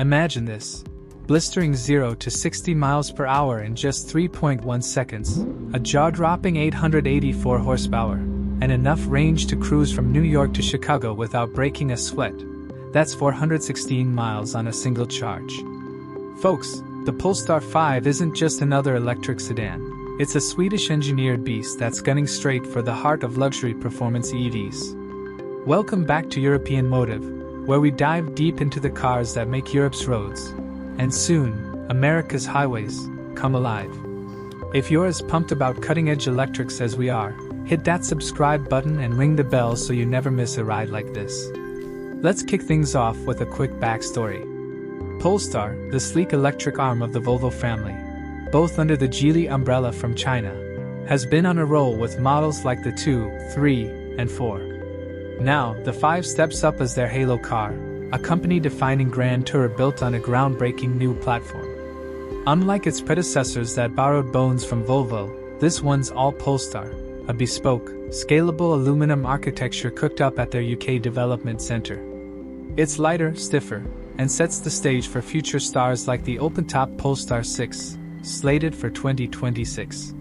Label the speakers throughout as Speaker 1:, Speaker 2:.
Speaker 1: Imagine this. Blistering 0 to 60 miles per hour in just 3.1 seconds, a jaw-dropping 884 horsepower, and enough range to cruise from New York to Chicago without breaking a sweat. That's 416 miles on a single charge. Folks, the Polestar 5 isn't just another electric sedan. It's a Swedish-engineered beast that's gunning straight for the heart of luxury performance EVs. Welcome back to European Motive, where we dive deep into the cars that make Europe's roads, and soon, America's highways, come alive. If you're as pumped about cutting-edge electrics as we are, hit that subscribe button and ring the bell so you never miss a ride like this. Let's kick things off with a quick backstory. Polestar, the sleek electric arm of the Volvo family, both under the Geely umbrella from China, has been on a roll with models like the 2, 3, and 4. Now, the 5 steps up as their halo car, a company-defining grand tour built on a groundbreaking new platform. Unlike its predecessors that borrowed bones from Volvo, this one's all Polestar, a bespoke, scalable aluminum architecture cooked up at their UK development center. It's lighter, stiffer, and sets the stage for future stars like the open-top Polestar 6, slated for 2026.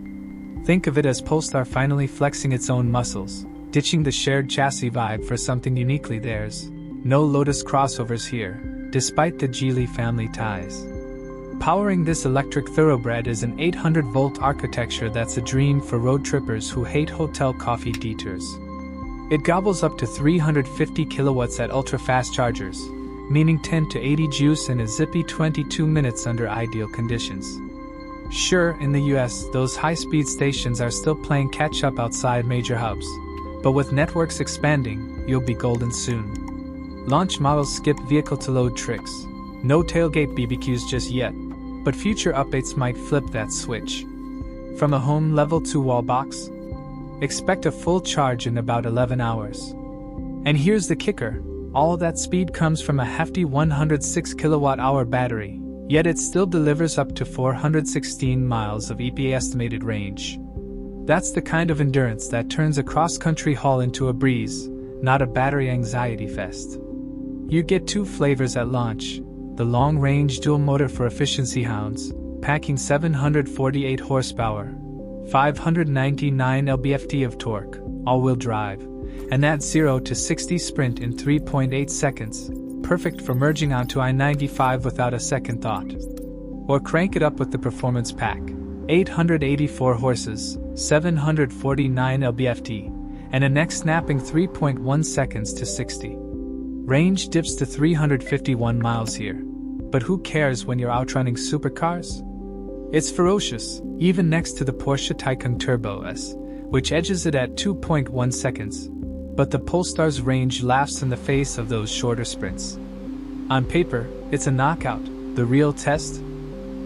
Speaker 1: Think of it as Polestar finally flexing its own muscles, ditching the shared chassis vibe for something uniquely theirs. No Lotus crossovers here, despite the Geely family ties. Powering this electric thoroughbred is an 800-volt architecture that's a dream for road trippers who hate hotel coffee detours. It gobbles up to 350 kilowatts at ultra-fast chargers, meaning 10 to 80 juice in a zippy 22 minutes under ideal conditions. Sure, in the US, those high-speed stations are still playing catch-up outside major hubs, but with networks expanding, you'll be golden soon. Launch models skip vehicle-to-load tricks. No tailgate BBQs just yet, but future updates might flip that switch. From a home level 2 wall box, expect a full charge in about 11 hours. And here's the kicker, all that speed comes from a hefty 106 kilowatt-hour battery, yet it still delivers up to 416 miles of EPA estimated range. That's the kind of endurance that turns a cross-country haul into a breeze, not a battery anxiety fest. You get 2 flavors at launch, the long-range dual-motor for efficiency hounds, packing 748 horsepower, 599 lb-ft of torque, all-wheel drive, and that 0 to 60 sprint in 3.8 seconds, perfect for merging onto I-95 without a second thought. Or crank it up with the performance pack, 884 horses, 749 lb-ft, and a neck-snapping 3.1 seconds to 60. Range dips to 351 miles here, but who cares when you're outrunning supercars? It's ferocious, even next to the Porsche Taycan Turbo S, which edges it at 2.1 seconds, but the Polestar's range laughs in the face of those shorter sprints. On paper, it's a knockout, the real test?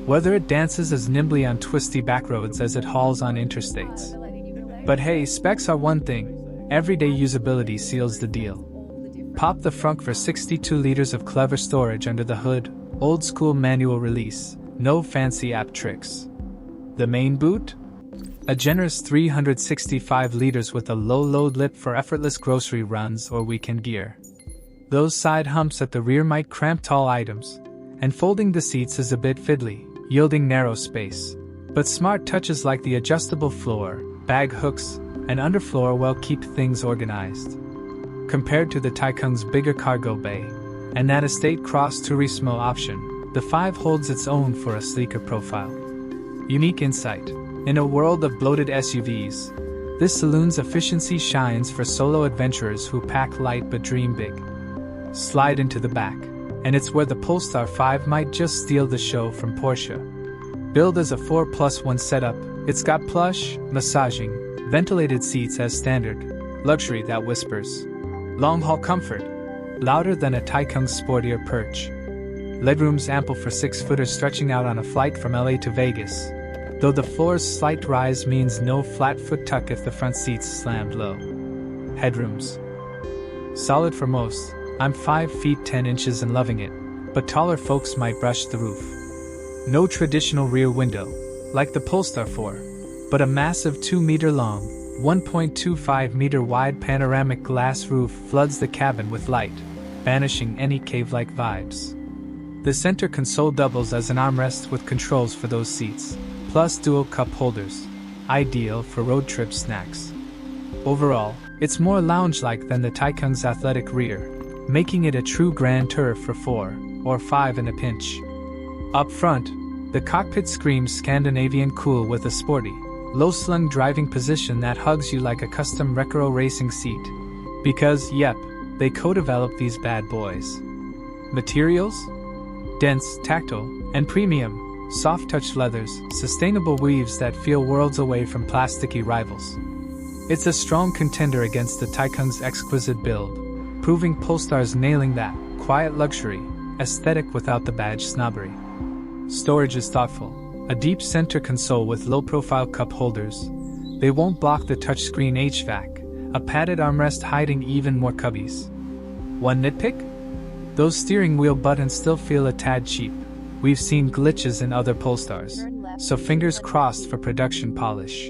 Speaker 1: Whether it dances as nimbly on twisty backroads as it hauls on interstates. But hey, specs are one thing, everyday usability seals the deal. Pop the frunk for 62 liters of clever storage under the hood, old-school manual release, no fancy app tricks. The main boot? A generous 365 liters with a low-load lip for effortless grocery runs or weekend gear. Those side humps at the rear might cramp tall items, and folding the seats is a bit fiddly, yielding narrow space. But smart touches like the adjustable floor, bag hooks, and underfloor will keep things organized. Compared to the Taycan's bigger cargo bay, and that estate cross Turismo option, the 5 holds its own for a sleeker profile. Unique insight. In a world of bloated SUVs, this saloon's efficiency shines for solo adventurers who pack light but dream big. Slide into the back, and it's where the Polestar 5 might just steal the show from Porsche. Billed as a 4+1 setup, it's got plush, massaging, ventilated seats as standard, luxury that whispers. Long-haul comfort, louder than a Taycan's sportier perch. Legroom's ample for 6-footers stretching out on a flight from LA to Vegas, though the floor's slight rise means no flat foot tuck if the front seat's slammed low. Headrooms. Solid for most, I'm 5 feet 10 inches and loving it, but taller folks might brush the roof. No traditional rear window, like the Polestar 4, but a massive 2-meter long, 1.25 meter wide panoramic glass roof floods the cabin with light, banishing any cave-like vibes. The center console doubles as an armrest with controls for those seats, plus dual cup holders, ideal for road trip snacks. Overall, it's more lounge-like than the Taycan's athletic rear, making it a true grand tour for 4 or 5 in a pinch. Up front, the cockpit screams Scandinavian cool with a sporty, low-slung driving position that hugs you like a custom Recaro racing seat. Because, yep, they co-developed these bad boys. Materials? Dense, tactile, and premium, soft-touch leathers, sustainable weaves that feel worlds away from plasticky rivals. It's a strong contender against the Taycan's exquisite build, proving Polestar's nailing that quiet luxury aesthetic without the badge snobbery. Storage is thoughtful. A deep center console with low-profile cup holders. They won't block the touchscreen HVAC, a padded armrest hiding even more cubbies. One nitpick? Those steering wheel buttons still feel a tad cheap. We've seen glitches in other Polestars, so fingers crossed for production polish.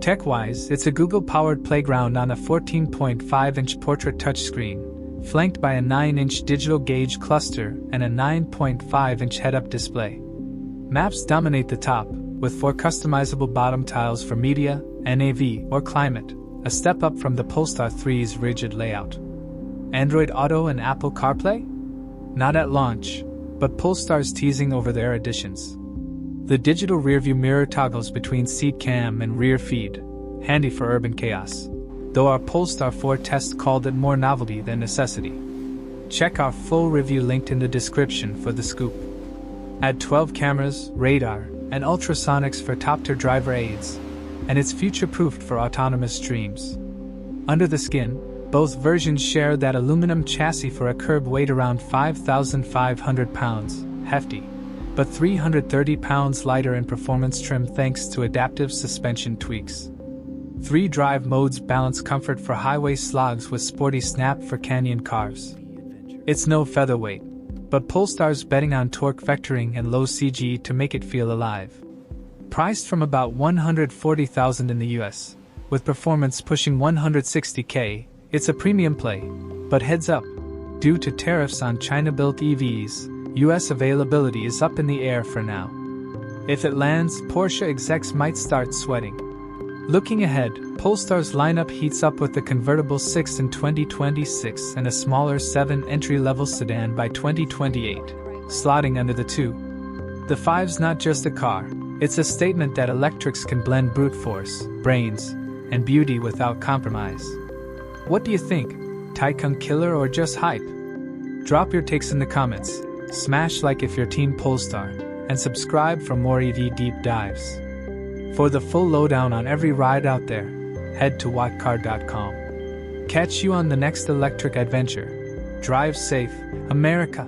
Speaker 1: Tech-wise, it's a Google-powered playground on a 14.5-inch portrait touchscreen, flanked by a 9-inch digital gauge cluster and a 9.5-inch head-up display. Maps dominate the top, with 4 customizable bottom tiles for media, NAV, or climate, a step up from the Polestar 3's rigid layout. Android Auto and Apple CarPlay? Not at launch, but Polestar's teasing over their additions. The digital rearview mirror toggles between seat cam and rear feed, handy for urban chaos, though our Polestar 4 test called it more novelty than necessity. Check our full review linked in the description for the scoop. Add 12 cameras, radar, and ultrasonics for top-tier driver aids, and it's future-proofed for autonomous streams. Under the skin, both versions share that aluminum chassis for a curb weight around 5,500 pounds, hefty, but 330 pounds lighter in performance trim thanks to adaptive suspension tweaks. 3 drive modes balance comfort for highway slogs with sporty snap for canyon cars. It's no featherweight, but Polestar's betting on torque vectoring and low CG to make it feel alive. Priced from about $140,000 in the US, with performance pushing $160K, it's a premium play, but heads up, due to tariffs on China-built EVs, US availability is up in the air for now. If it lands, Porsche execs might start sweating. Looking ahead, Polestar's lineup heats up with the convertible 6 in 2026 and a smaller 7 entry-level sedan by 2028, slotting under the 2. The 5's not just a car, it's a statement that electrics can blend brute force, brains, and beauty without compromise. What do you think? Taycan killer or just hype? Drop your takes in the comments, smash like if you're Team Polestar, and subscribe for more EV deep dives. For the full lowdown on every ride out there, head to whatcar.com. Catch you on the next electric adventure. Drive safe, America.